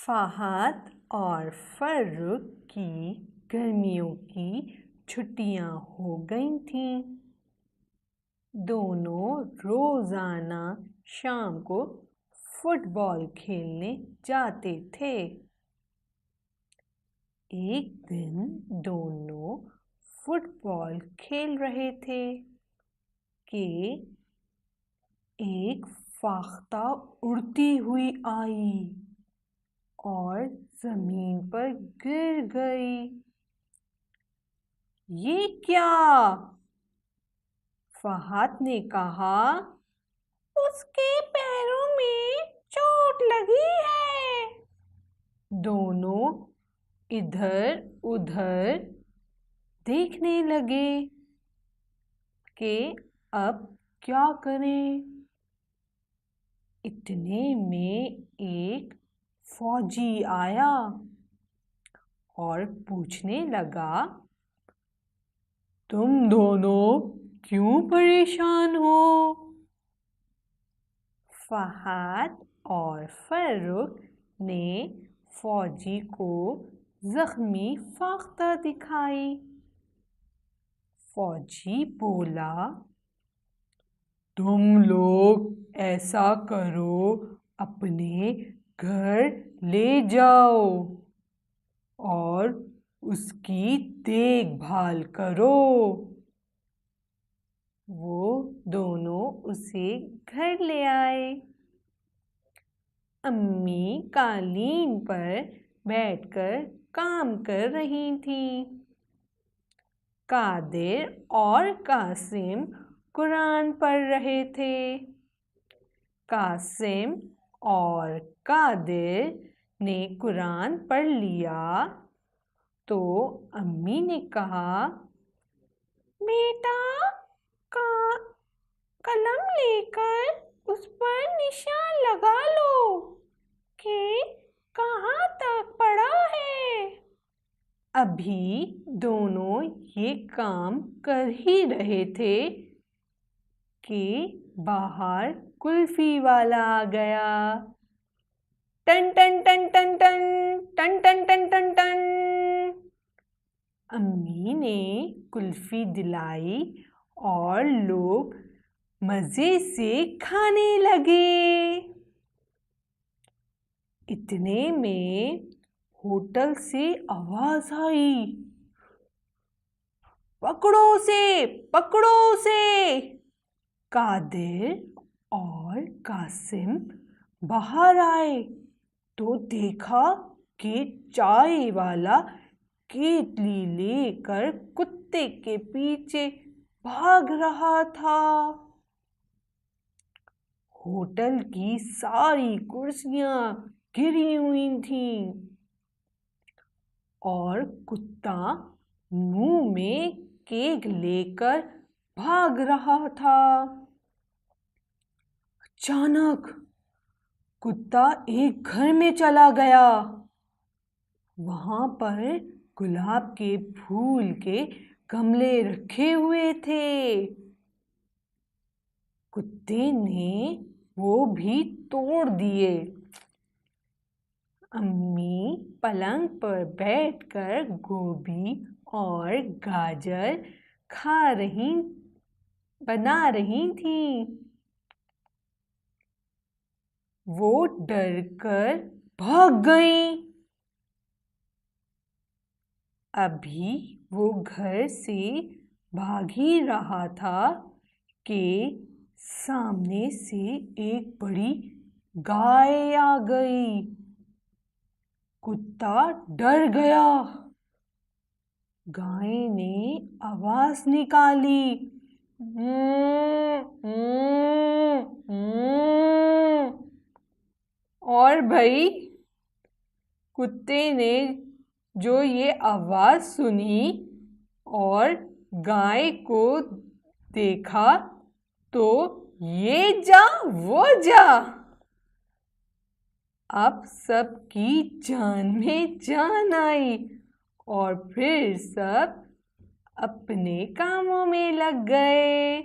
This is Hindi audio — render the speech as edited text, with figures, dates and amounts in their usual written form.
फहद और फर्रुख की गर्मियों की छुट्टियां हो गई थीं। दोनों रोज़ाना शाम को फुटबॉल खेलने जाते थे। एक दिन दोनों फुटबॉल खेल रहे थे कि एक फाख्ता उड़ती हुई आई और जमीन पर गिर गई। ये क्या? फहद ने कहा, उसके पैरों में चोट लगी है। दोनों इधर उधर देखने लगे कि अब क्या करें। इतने में एक फौजी आया और पूछने लगा, तुम दोनों क्यों परेशान हो? फहद और फर्रुख ने फौजी को जख्मी फाख्ता दिखाई। फौजी बोला, तुम लोग ऐसा करो, अपने घर ले जाओ और उसकी देखभाल करो। वो दोनों उसे घर ले आए। अम्मी कालीन पर बैठकर काम कर रही थीं। कादिर और कासिम कुरान पढ़ रहे थे। कासिम और कादिर ने कुरान पढ़ लिया तो अम्मी ने कहा, बेटा कलम लेकर उस पर निशान लगा लो कि कहाँ तक पढ़ा है। अभी दोनों ये काम कर ही रहे थे कि बाहर कुल्फी वाला आ गया। टन टन टन टन टन टन टन टन टन टन। अम्मी ने कुल्फी दिलाई और लोग मजे से खाने लगे। इतने में होटल से आवाज आई, पकड़ो उसे, पकड़ो उसे। कादिर और कासिम बाहर आए तो देखा कि चाय वाला केतली लेकर कुत्ते के पीछे भाग रहा था। होटल की सारी कुर्सियां गिरी हुई थीं और कुत्ता मुंह में केक लेकर भाग रहा था। अचानक कुत्ता एक घर में चला गया। वहां पर गुलाब के फूल के गमले रखे हुए थे। कुत्ते ने वो भी तोड़ दिए। अम्मी पलंग पर बैठकर गोभी और गाजर बना रही थीं। वो डरकर भाग गईं। अभी वो घर से भाग ही रहा था कि सामने से एक बड़ी गाय आ गई। कुत्ता डर गया। गाय ने आवाज निकाली, और भाई कुत्ते ने जो ये आवाज सुनी और गाय को देखा तो ये जा वो जा। अब सबकी जान में जान आई और फिर सब अपने कामों में लग गए।